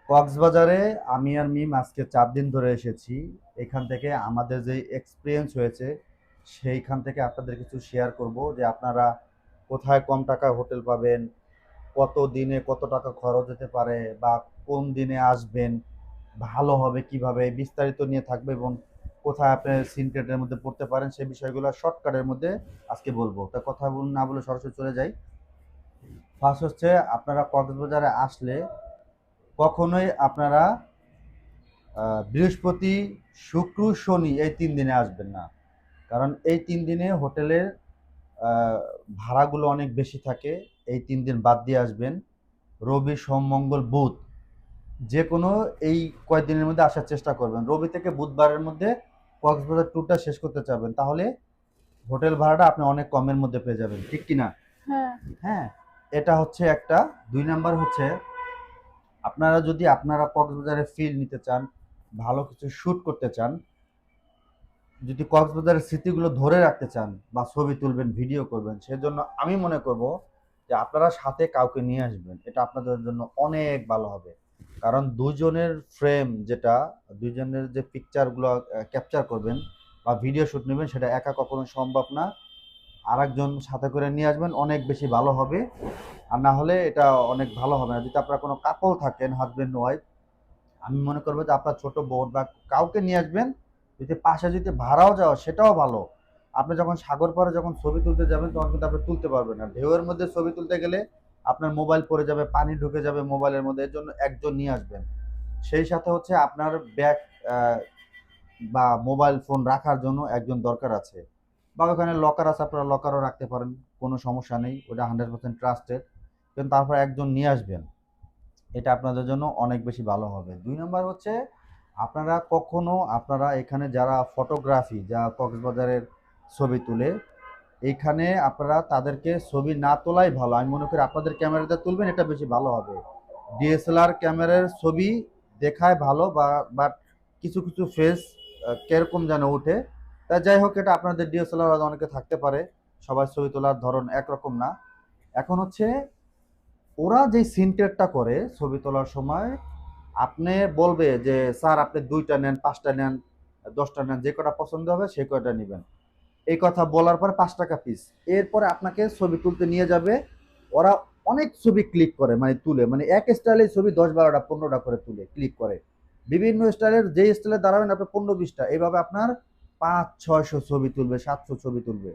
কক্সবাজারে আমি আর মিম আজকে 4 দিন ধরে এসেছি। এখান থেকে আমাদের যে এক্সপিরিয়েন্স হয়েছে সেইখান থেকে আপনাদের কিছু শেয়ার করব যে আপনারা কোথায় কম টাকায় হোটেল পাবেন, কত দিনে কত টাকা খরচ হতে পারে, বা কোন দিনে আসবেন, ভালো হবে কিভাবে, বিস্তারিত নিয়ে থাকবে, এবং কোথায় আপনি সিনক্রেটের মধ্যে পড়তে পারেন সেই বিষয়গুলো শর্টকাটের মধ্যে আজকে বলবো। তা কথা না বলে সরাসরি চলে যাই। ফার্স্ট হচ্ছে, আপনারা কক্সবাজারে আসলে কখনোই আপনারা বৃহস্পতি, শুক্র, শনি এই 3 দিনে আসবেন না। কারণ এই 3 দিনে হোটেলের ভাড়াগুলো অনেক বেশি থাকে। এই 3 দিন বাদ দিয়ে আসবেন। রবি, সোম, মঙ্গল, বুধ, যে কোনো এই কয়েকদিনের মধ্যে আসার চেষ্টা করবেন। রবি থেকে বুধবারের মধ্যে কক্সবাজার ট্যুরটা শেষ করতে চাবেন, তাহলে হোটেল ভাড়াটা আপনি অনেক কমের মধ্যে পেয়ে যাবেন, ঠিক কিনা? হ্যাঁ। হ্যাঁ, এটা হচ্ছে একটা। 2 নাম্বার হচ্ছে, আপনারা কক্সবাজারে ফিল নিতে চান, ভালো কিছু শ্যুট করতে চান, যদি কক্সবাজারের স্মৃতিগুলো ধরে রাখতে চান বা ছবি তুলবেন, ভিডিও করবেন, সেজন্য আমি মনে করব যে আপনারা সাথে কাউকে নিয়ে আসবেন। এটা আপনাদের জন্য অনেক ভালো হবে। কারণ দুজনের ফ্রেম, যেটা দুজনের যে পিকচারগুলো ক্যাপচার করবেন বা ভিডিও শ্যুট নেবেন, সেটা একা কখনো সম্ভব না। আরেকজন সাথে করে নিয়ে আসবেন, অনেক বেশি ভালো হবে। আর না হলে এটা অনেক ভালো হবে না। যদি আপনারা কোনো কাপল থাকেন, হাজবেন্ড ওয়াইফ, আমি মনে করবো যে আপনার ছোট বোন বা কাউকে নিয়ে আসবেন। যদি পাশে যদি ভাড়াও যাওয়া, সেটাও ভালো। আপনি যখন সাগর পাড়ে যখন ছবি তুলতে যাবেন, তখন কিন্তু আপনি তুলতে পারবেন না। ঢেউয়ের মধ্যে ছবি তুলতে গেলে আপনার মোবাইল পড়ে যাবে, পানি ঢুকে যাবে মোবাইলের মধ্যে। এর জন্য একজন নিয়ে আসবেন। সেই সাথে হচ্ছে আপনার ব্যাগ বা মোবাইল ফোন রাখার জন্য একজন দরকার আছে, বা ওখানে লকার আছে, আপনারা লকারও রাখতে পারেন, কোনো সমস্যা নেই, ওটা 100% ট্রাস্টেড। কিন্তু তারপর একজন নিয়ে আসবেন, এটা আপনাদের জন্য অনেক বেশি ভালো হবে। 2 নম্বর হচ্ছে, আপনারা এখানে যারা ফটোগ্রাফি, যা কক্সবাজারের ছবি তুলে, এইখানে আপনারা তাদেরকে ছবি না তোলাই ভালো। আমি মনে করি আপনাদের ক্যামেরাতে তুলবেন, এটা বেশি ভালো হবে। ডিএসএলআর ক্যামেরার ছবি দেখায় ভালো, বাট কিছু কিছু ফেস কিরকম যেন ওঠে। তা যাই হোক, এটা আপনাদের ডিএসএলআর অনেকে থাকতে পারে, সবার ছবি তোলার ধরন একরকম না। এখন হচ্ছে, ওরা যে সিনক্রেটটা করে ছবি তোলার সময়, আপনি বলবে যে স্যার আপনি 2টা নেন, 5টা নেন, 10টা নেন, যে কটা পছন্দ হবে সেই কটা নেবেন। এই কথা বলার পরে 5 টাকা পিস। এরপরে আপনাকে ছবি তুলতে নিয়ে যাবে। ওরা অনেক ছবি ক্লিক করে, মানে তুলে, মানে এক স্টাইলের ছবি 10, 12টা, 15টা করে তুলে ক্লিক করে। বিভিন্ন স্টাইলের, যে স্টাইলে দাঁড়াবেন আপনার 15, 20টা, এইভাবে আপনার 500, 600 ছবি তুলবে, 700 ছবি তুলবে।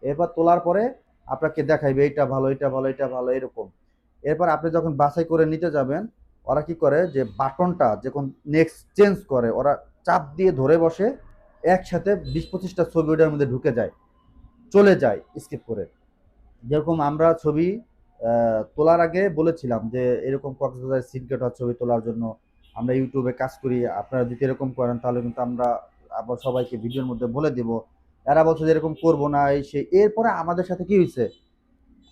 এরপর তোলার পরে আপনাকে দেখাইবে এইটা ভালো, এটা ভালো, এটা ভালো, এরকম। এরপর আপনি যখন বাছাই করে নিতে যাবেন, ওরা কি করে যে বাটনটা যখন নেক্সট চেঞ্জ করে, ওরা চাপ দিয়ে ধরে বসে, একসাথে 20, 25টা ছবি ওটার মধ্যে ঢুকে যায়, চলে যায় স্কিপ করে। যেরকম আমরা ছবি তোলার আগে বলেছিলাম যে এরকম কক্সবাজার সিনকেট হওয়ার ছবি তোলার জন্য আমরা ইউটিউবে কাজ করি, আপনারা যদি এরকম করেন তাহলে কিন্তু আমরা আবার সবাইকে ভিডিওর মধ্যে বলে দিব। এরা বলছে যে এরকম করবো না, এই সেই। এরপরে আমাদের সাথে কি হয়েছে,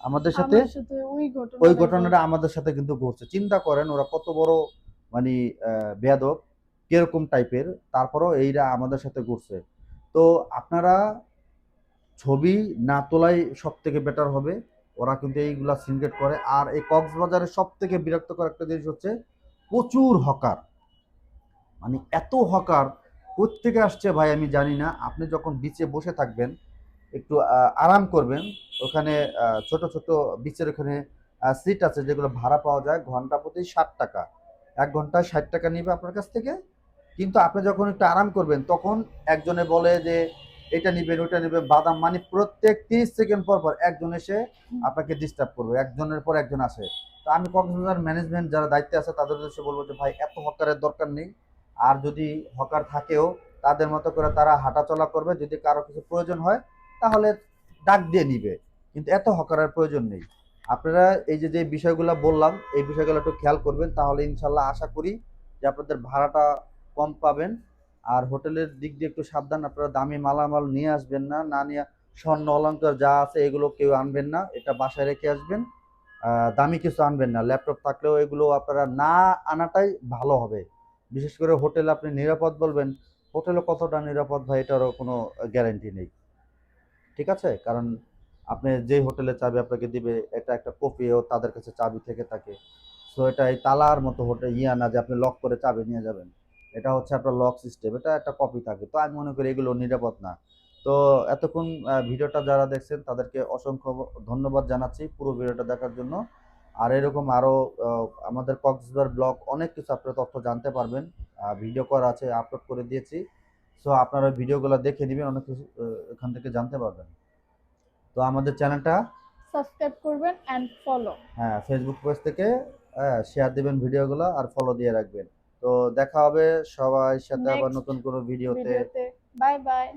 আমাদের সাথে আমার সাথে ওই ওই ঘটনাটাই ঘটনাটা ঘটছে। আমাদের সাথে কিন্তু ঘটছে। চিন্তা করেন ওরা কত বড়, মানে বেয়াদব, কিরকম টাইপের, তারপরও এইটা আমাদের সাথে ঘটছে। তো আপনারা ছবি না তোলাই সব থেকে বেটার হবে। ওরা কিন্তু এইগুলা সিনক্রেট করে। আর এই কক্সবাজারের সব থেকে বিরক্তকর একটা জিনিস হচ্ছে, প্রচুর হকার, মানে এত হকার কোত্থেকে আসছে ভাই আমি জানি না। আপনি যখন বিচে বসে থাকবেন, একটু আরাম করবেন, ওখানে ছোট ছোট বিচের ওখানে সিট আছে যেগুলো ভাড়া পাওয়া যায় ঘন্টা প্রতি 60 টাকা। 1 ঘন্টায় 60 টাকা নিবে আপনার কাছ থেকে। কিন্তু আপনি যখন একটু আরাম করবেন, তখন একজনে বলে যে এটা নিবেন, ওটা নেবেন, বাদাম, মানে প্রত্যেক 30 সেকেন্ড পর পর একজন এসে আপনাকে ডিস্টার্ব করবে, একজনের পর একজন আসে। তো আমি কক্সবাজার ম্যানেজমেন্ট যারা দায়িত্বে আছে তাদের উদ্দেশ্যে বলবো যে ভাই, এত হকারের দরকার নেই। আর যদি হকার থাকেও, তাদের মতো করে তারা হাঁটাচলা করবে, যদি কারো কিছু প্রয়োজন হয় তাহলে ডাক দিয়ে নিবে, কিন্তু এত হকারের প্রয়োজন নেই। আপনারা এই যে যে বিষয়গুলো বললাম, এই বিষয়গুলো একটু খেয়াল করবেন, তাহলে ইনশাল্লাহ আশা করি যে আপনাদের ভাড়াটা কম পাবেন। আর হোটেলের দিক দিয়ে একটু সাবধান, আপনারা দামি মালামাল নিয়ে আসবেন না, না নিয়ে স্বর্ণ অলংকার যা আছে এগুলো কেউ আনবেন না, এটা বাসায় রেখে আসবেন। দামি কিছু আনবেন না, ল্যাপটপ থাকলেও এগুলো আপনারা না আনাটাই ভালো হবে। বিশেষ করে হোটেল আপনি নিরাপদ বলবেন, হোটেলে কতটা নিরাপদ ভাই এটারও কোনো গ্যারান্টি নেই, ঠিক আছে? কারণ আপনি যেই হোটেলে চাবি আপনাকে দিবে, এটা একটা কপিও তাদের কাছে চাবি থেকে থাকে। সো এটা এই তালার মতো হোটেল ইয়া না যে আপনি লক করে চাবি নিয়ে যাবেন। এটা হচ্ছে আপনার লক সিস্টেম, এটা একটা কপি থাকে। তো আমি মনে করি এগুলো নিরাপদ না। তো এতক্ষণ ভিডিওটা যারা দেখছেন তাদেরকে অসংখ্য ধন্যবাদ জানাচ্ছি পুরো ভিডিওটা দেখার জন্য। আর এরকম আরো আমাদের কক্সবাজার ব্লগ অনেক কিছু আপনারা তথ্য জানতে পারবেন। ভিডিও করা আছে, আপলোড করে দিয়েছি। সো আপনারা ভিডিওগুলো দেখে নেবেন, অনেক কিছু এখান থেকে জানতে পারবেন। তো আমাদের চ্যানেলটা সাবস্ক্রাইব করবেন অ্যান্ড ফলো। হ্যাঁ ফেসবুক পেজ থেকে শেয়ার দিবেন ভিডিওগুলো আর ফলো দিয়ে রাখবেন। তো দেখা হবে সবার সাথে আবার নেক্সট নতুন কোনো ভিডিওতে। ভিডিওতে। Bye bye.